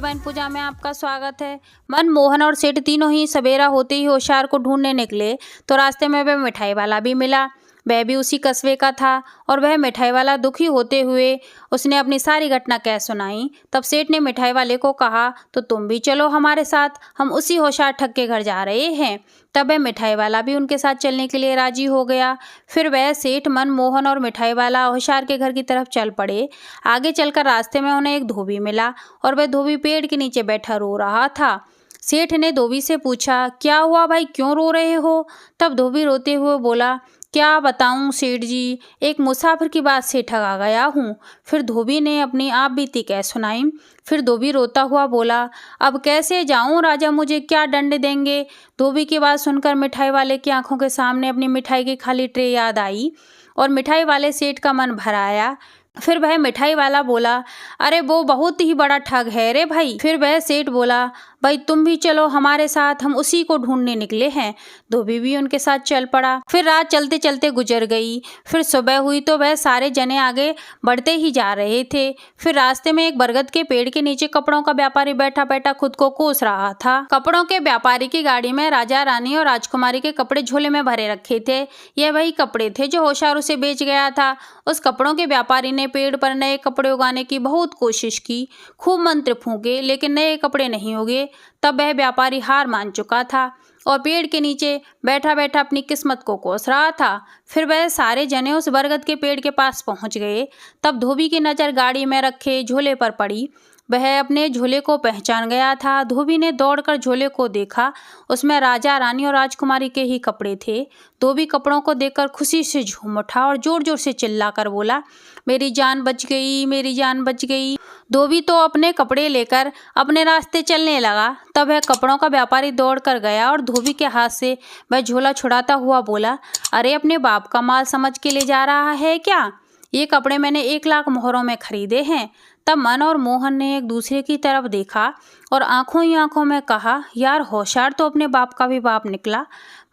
बहन पूजा में आपका स्वागत है। मनमोहन और सेठ तीनों ही सवेरा होते ही होशियार को ढूंढने निकले तो रास्ते में वह मिठाई वाला भी मिला। वह भी उसी कस्बे का था और वह मिठाई वाला दुखी होते हुए उसने अपनी सारी घटना कह सुनाई। तब सेठ ने मिठाई वाले को कहा, तो तुम भी चलो हमारे साथ, हम उसी होशियार ठग के घर जा रहे हैं। तब वह मिठाई वाला भी उनके साथ चलने के लिए राजी हो गया। फिर वह सेठ, मनमोहन और मिठाई वाला होशियार के घर की तरफ चल पड़े। आगे चलकर रास्ते में उन्हें एक धोबी मिला और वह धोबी पेड़ के नीचे बैठा रो रहा था। सेठ ने धोबी से पूछा, क्या हुआ भाई, क्यों रो रहे हो? तब धोबी रोते हुए बोला, क्या बताऊं सेठ जी, एक मुसाफिर की बात से ठगा गया हूँ। फिर धोबी ने अपनी आप बीती कह सुनाई। फिर धोबी रोता हुआ बोला, अब कैसे जाऊं राजा, मुझे क्या दंड देंगे? धोबी की बात सुनकर मिठाई वाले की आंखों के सामने अपनी मिठाई की खाली ट्रे याद आई और मिठाई वाले सेठ का मन भर आया। फिर वह मिठाई वाला बोला, अरे वो बहुत ही बड़ा ठग है रे भाई। फिर वह सेठ बोला, भाई तुम भी चलो हमारे साथ, हम उसी को ढूंढने निकले हैं। धोबी भी उनके साथ चल पड़ा। फिर रात चलते चलते गुजर गई। फिर सुबह हुई तो वह सारे जने आगे बढ़ते ही जा रहे थे। फिर रास्ते में एक बरगद के पेड़ के नीचे कपड़ों का व्यापारी बैठा बैठा खुद को कोस रहा था। कपड़ों के व्यापारी की गाड़ी में राजा, रानी और राजकुमारी के कपड़े झोले में भरे रखे थे। यह वही कपड़े थे जो होशियार उसे बेच गया था। उस कपड़ों के व्यापारी ने पेड़ पर नए कपड़े उगाने की बहुत कोशिश की, खूब मंत्र फूंके, लेकिन नए कपड़े नहीं उगे। तब वह व्यापारी हार मान चुका था और पेड़ के नीचे बैठा बैठा अपनी किस्मत को कोस रहा था। फिर वह सारे जने उस बरगद के पेड़ के पास पहुंच गए। तब धोबी की नज़र गाड़ी में रखे झोले पर पड़ी। वह अपने झोले को पहचान गया था। धोबी ने दौड़कर झोले को देखा। उसमें राजा, रानी और राजकुमारी के ही कपड़े थे। धोबी कपड़ों को देखकर खुशी से झूम उठा और जोर जोर से चिल्लाकर बोला, मेरी जान बच गई, मेरी जान बच गई। धोबी तो अपने कपड़े लेकर अपने रास्ते चलने लगा। तब वह कपड़ों का व्यापारी दौड़ कर गया और धोबी के हाथ से वह झोला छुड़ाता हुआ बोला, अरे अपने बाप का माल समझ के ले जा रहा है क्या? ये कपड़े मैंने 1 लाख मोहरों में खरीदे हैं। तब मन और मोहन ने एक दूसरे की तरफ देखा और आंखों ही आंखों में कहा, यार होशियार तो अपने बाप का भी बाप निकला।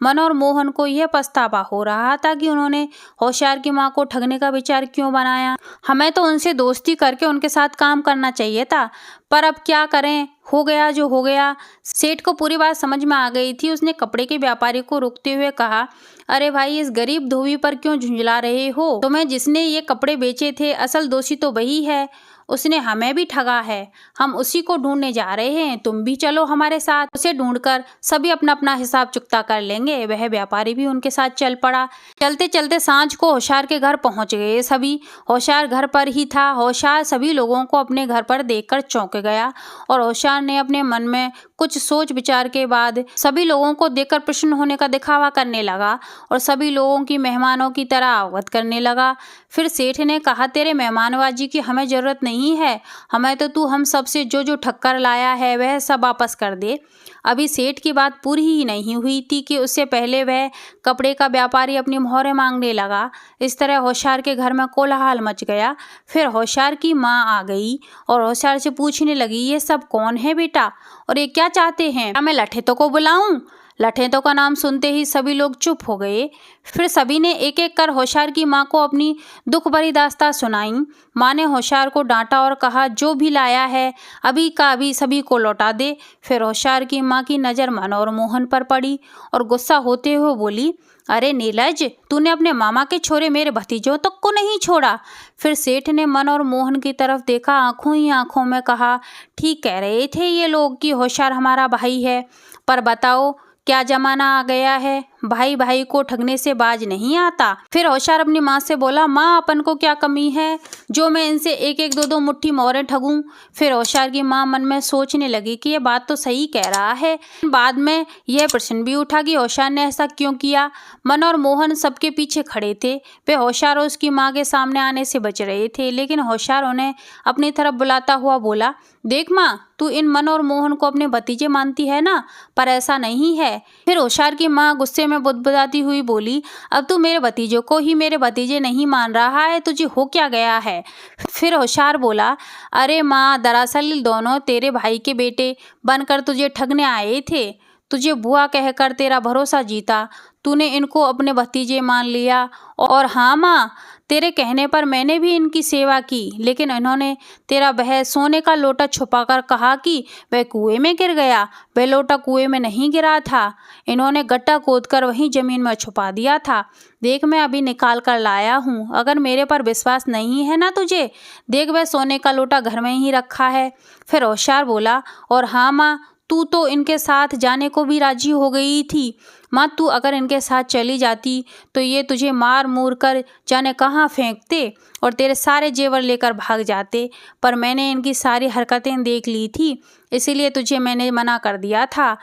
मन और मोहन को यह पछतावा हो रहा था कि उन्होंने होशियार की माँ को ठगने का विचार क्यों बनाया। हमें तो उनसे दोस्ती करके उनके साथ काम करना चाहिए था, पर अब क्या करें, हो गया जो हो गया। सेठ को पूरी बात समझ में आ गई थी। उसने कपड़े के व्यापारी को रोकते हुए कहा, अरे भाई, इस गरीब धोबी पर क्यों झुंझला रहे हो? तुम्हें जिसने ये कपड़े बेचे थे, असल दोषी तो वही है। उसने हमें भी ठगा है। हम उसी को ढूंढने जा रहे हैं, तुम भी चलो हमारे साथ। उसे ढूंढकर सभी अपना अपना हिसाब चुकता कर लेंगे। वह व्यापारी भी उनके साथ चल पड़ा। चलते चलते सांझ को होशियार के घर पहुंच गए सभी। होशियार घर पर ही था। होशियार सभी लोगों को अपने घर पर देखकर चौंक गया और होशियार ने अपने मन में कुछ सोच विचार के बाद सभी लोगों को देखकर प्रसन्न होने का दिखावा करने लगा और सभी लोगों की मेहमानों की तरह अवगत करने लगा। फिर सेठ ने कहा, तेरे मेहमानबाजी की हमें जरूरत नहीं है। हमें तो तू हम सब से जो जो ठक्कर लाया है वह सब वापस कर दे। अभी सेठ की बात पूरी ही नहीं हुई थी कि उससे पहले वह कपड़े का व्यापारी अपनी मोहरें मांगने लगा। इस तरह होशियार के घर में कोलाहल मच गया। फिर होशियार की माँ आ गई और होशियार से पूछने लगी, ये सब कौन है बेटा और ये क्या चाहते हैं? क्या मैं लठेतों को बुलाऊं? लठेतों का नाम सुनते ही सभी लोग चुप हो गए। फिर सभी ने एक एक कर होशियार की माँ को अपनी दुख भरी दास्तां सुनाई। माँ ने होशियार को डांटा और कहा, जो भी लाया है अभी का अभी सभी को लौटा दे। फिर होशियार की माँ की नज़र मन और मोहन पर पड़ी और गुस्सा होते हुए बोली, अरे नीलज, तूने अपने मामा के छोरे मेरे भतीजों तक को नहीं छोड़ा। फिर सेठ ने मन और मोहन की तरफ देखा, आंखों ही आंखों में कहा, ठीक कह रहे थे ये लोग कि होशियार हमारा भाई है, पर बताओ क्या जमाना आ गया है, भाई भाई को ठगने से बाज नहीं आता। फिर होशियार अपनी माँ से बोला, माँ अपन को क्या कमी है जो मैं इनसे एक एक दो दो मुट्ठी मोहरें ठगूं। फिर होशियार की माँ मन में सोचने लगी कि ये बात तो सही कह रहा है। बाद में यह प्रश्न भी उठा कि होशियार ने ऐसा क्यों किया। मन और मोहन सबके पीछे खड़े थे। वे होशियार और उसकी माँ के सामने आने से बच रहे थे, लेकिन होशियार उन्हें अपनी तरफ बुलाता हुआ बोला, देख माँ, तू इन मन और मोहन को अपने भतीजे मानती है ना, पर ऐसा नहीं है। फिर होशियार की माँ गुस्से में बुदबुदाती हुई बोली, अब तू मेरे भतीजों को ही मेरे भतीजे नहीं मान रहा है, तुझे हो क्या गया है? फिर होशियार बोला, अरे माँ, दरअसल दोनों तेरे भाई के बेटे बनकर तुझे ठगने आए थे। तुझे बुआ कहकर तेरा भरोसा जीता तूने इनको अपने भतीजे मान लिया। और हाँ माँ, तेरे कहने पर मैंने भी इनकी सेवा की, लेकिन इन्होंने तेरा वह सोने का लोटा छुपाकर कहा कि वह कुएं में गिर गया। वह लोटा कुएं में नहीं गिरा था, इन्होंने गड्ढा खोदकर वहीं जमीन में छुपा दिया था। देख, मैं अभी निकाल कर लाया हूँ। अगर मेरे पर विश्वास नहीं है ना तुझे, देख वह सोने का लोटा घर में ही रखा है। फिर होशियार बोला, और हाँ माँ, तू तो इनके साथ जाने को भी राजी हो गई थी। माँ, तू अगर इनके साथ चली जाती तो ये तुझे मार मूर कर जाने कहाँ फेंकते और तेरे सारे जेवर लेकर भाग जाते। पर मैंने इनकी सारी हरकतें देख ली थी, इसीलिए तुझे मैंने मना कर दिया था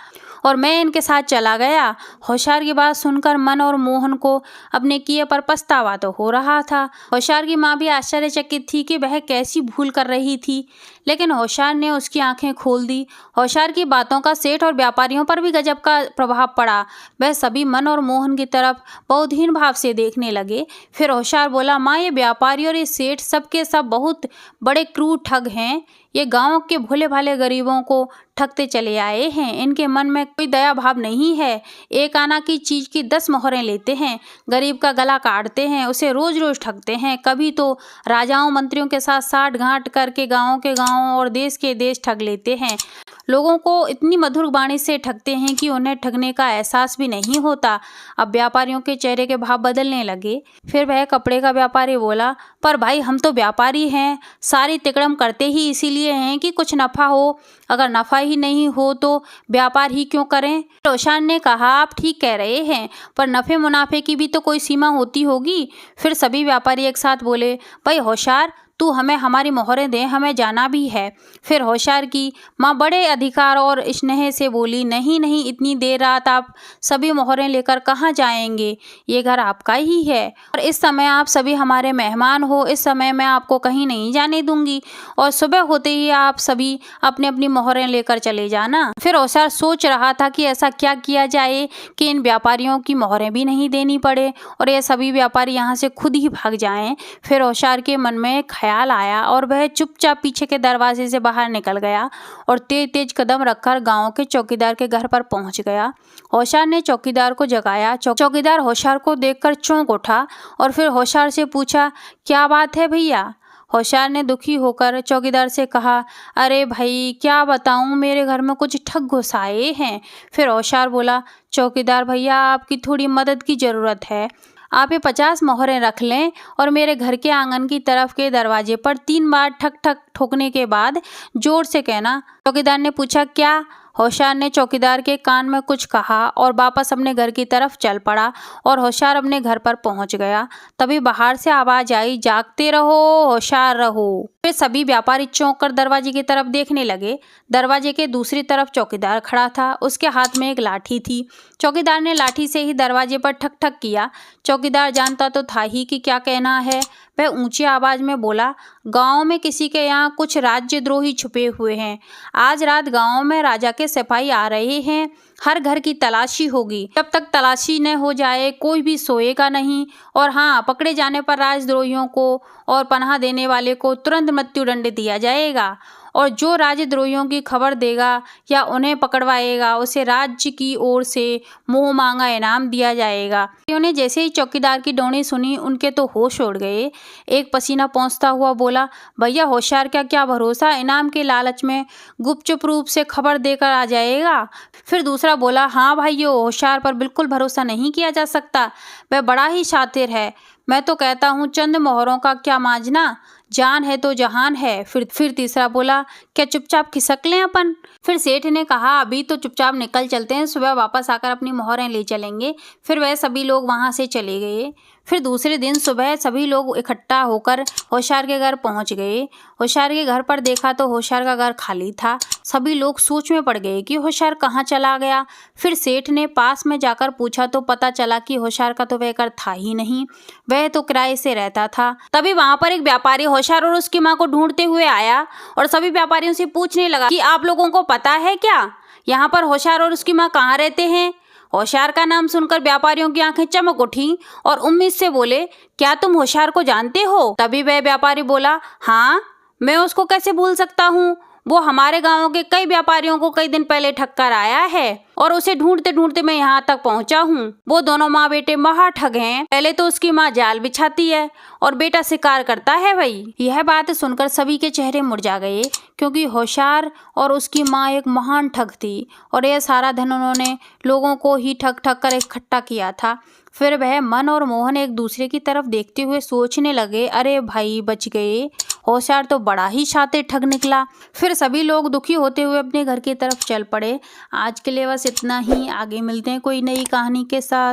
और मैं इनके साथ चला गया। होशियार की बात सुनकर मन और मोहन को अपने किए पर पछतावा तो हो रहा था। होशियार की माँ भी आश्चर्यचकित थी कि वह कैसी भूल कर रही थी, लेकिन होशियार ने उसकी आंखें खोल दी। होशियार की बातों का सेठ और व्यापारियों पर भी गजब का प्रभाव पड़ा। वह सभी मन और मोहन की तरफ बहुत हीन भाव से देखने लगे। फिर होशियार बोला, माँ, ये व्यापारी और ये सेठ सब के सब बहुत बड़े क्रूर ठग हैं। ये गांव के भोले भाले गरीबों को ठगते चले आए हैं। इनके मन में कोई दया भाव नहीं है। एक आना की चीज की 10 मोहरें लेते हैं, गरीब का गला काटते हैं, उसे रोज रोज ठगते हैं। कभी तो राजाओं मंत्रियों के साथ साठ गांठ करके गाँव के गाँव और देश के देश ठग लेते हैं। लोगों को इतनी मधुर वाणी से ठगते हैं कि उन्हें ठगने का एहसास भी नहीं होता। अब व्यापारियों के चेहरे के भाव बदलने लगे। फिर वह कपड़े का व्यापारी बोला, पर भाई, हम तो व्यापारी हैं, सारी तिकड़म करते ही इसीलिए हैं कि कुछ नफा हो। अगर नफा ही नहीं हो तो व्यापार ही क्यों करें। रोशन ने कहा, आप ठीक कह रहे हैं, पर नफे मुनाफे की भी तो कोई सीमा होती होगी। फिर सभी व्यापारी एक साथ बोले, भाई होशियार, तू हमें हमारी मोहरें दे, हमें जाना भी है। फिर होशियार की माँ बड़े अधिकार और स्नेह से बोली, नहीं नहीं, इतनी देर रात आप सभी मोहरें लेकर कहाँ जाएंगे, ये घर आपका ही है और इस समय आप सभी हमारे मेहमान हो। इस समय मैं आपको कहीं नहीं जाने दूंगी और सुबह होते ही आप सभी अपनी अपनी मोहरें लेकर चले जाना। फिर होशियार सोच रहा था कि ऐसा क्या किया जाए कि इन व्यापारियों की मोहरें भी नहीं देनी पड़े और ये सभी व्यापारी यहाँ से खुद ही भाग जाएं। फिर होशियार के मन में ख्याल आया और वह चुपचाप पीछे के दरवाजे से बाहर निकल गया और तेज तेज कदम रखकर गांव के चौकीदार के घर पर पहुंच गया। होशियार ने चौकीदार को जगाया। चौकीदार होशियार को देखकर चौंक उठा और फिर होशियार से पूछा, क्या बात है भैया। होशियार ने दुखी होकर चौकीदार से कहा, अरे भाई, क्या बताऊं, मेरे घर में कुछ ठग घुस आए हैं। फिर होशियार बोला, चौकीदार भैया, आपकी थोड़ी मदद की ज़रूरत है। आप ये 50 मोहरें रख लें और मेरे घर के आंगन की तरफ के दरवाजे पर 3 बार ठक ठक ठोकने के बाद जोर से कहना। चौकीदार ने पूछा, क्या। होशियार ने चौकीदार के कान में कुछ कहा और वापस अपने घर की तरफ चल पड़ा और होशियार अपने घर पर पहुंच गया। तभी बाहर से आवाज आई, जागते रहो, होशियार रहो। फिर सभी व्यापारी चौंक कर दरवाजे की तरफ देखने लगे। दरवाजे के दूसरी तरफ चौकीदार खड़ा था, उसके हाथ में एक लाठी थी। चौकीदार ने लाठी से ही दरवाजे पर ठक ठक किया। चौकीदार जानता तो था ही कि क्या कहना है। वह ऊंची आवाज में बोला, गांव में किसी के यहाँ कुछ राज्यद्रोही छुपे हुए हैं। आज रात गांव में राजा के सिपाही आ रहे हैं, हर घर की तलाशी होगी। जब तक तलाशी न हो जाए कोई भी सोएगा नहीं और हाँ, पकड़े जाने पर राजद्रोहियों को और पनाह देने वाले को तुरंत मृत्युदंड दिया जाएगा और जो राजद्रोहियों की खबर देगा या उन्हें पकड़वाएगा उसे राज्य की ओर से मुंह मांगा इनाम दिया जाएगा। उन्होंने जैसे ही चौकीदार की डोनी सुनी, उनके तो होश उड़ गए। एक पसीना पोंछता हुआ बोला, भैया होशियार का क्या भरोसा, इनाम के लालच में गुपचुप रूप से खबर देकर आ जाएगा। फिर दूसरा बोला, हाँ भाइयों, होशियार पर बिल्कुल भरोसा नहीं किया जा सकता, वह बड़ा ही शातिर है। मैं तो कहता हूँ चंद मोहरों का क्या मांझना, जान है तो जहान है। फिर तीसरा बोला, क्या चुपचाप खिसक लें अपन। फिर सेठ ने कहा, अभी तो चुपचाप निकल चलते हैं, सुबह वापस आकर अपनी मोहरें ले चलेंगे। फिर वह सभी लोग वहां से चले गए। फिर दूसरे दिन सुबह सभी लोग इकट्ठा होकर होशियार के घर पहुंच गए। होशियार के घर पर देखा तो होशियार का घर खाली था। सभी लोग सोच में पड़ गए कि होशियार कहाँ चला गया। फिर सेठ ने पास में जाकर पूछा तो पता चला कि होशियार का तो वह घर था ही नहीं, वह तो किराए से रहता था। तभी वहां पर एक व्यापारी होशियार और उसकी माँ को ढूंढते हुए आया और सभी व्यापारियों से पूछने लगा कि आप लोगों को पता है क्या, यहाँ पर होशियार और उसकी माँ कहाँ रहते हैं। होशियार का नाम सुनकर व्यापारियों की आंखें चमक उठी और उम्मीद से बोले, क्या तुम होशियार को जानते हो। तभी वह व्यापारी बोला, हाँ, मैं उसको कैसे भूल सकता हूँ, वो हमारे गाँव के कई व्यापारियों को कई दिन पहले ठग कर आया है और उसे ढूंढते ढूंढते मैं यहाँ तक पहुँचा हूँ। वो दोनों माँ बेटे महा ठग हैं। पहले तो उसकी माँ जाल बिछाती है और बेटा शिकार करता है भाई। यह बात सुनकर सभी के चेहरे मुरझा गए, क्योंकि होशियार और उसकी माँ एक महान ठग थी और यह सारा धन उन्होंने लोगों को ही ठग ठग कर इकट्ठा किया था। फिर वह मन और मोहन एक दूसरे की तरफ देखते हुए सोचने लगे, अरे भाई बच गए, होशियार तो बड़ा ही शातिर ठग निकला। फिर सभी लोग दुखी होते हुए अपने घर की तरफ चल पड़े। आज के लिए बस इतना ही, आगे मिलते हैं कोई नई कहानी के साथ।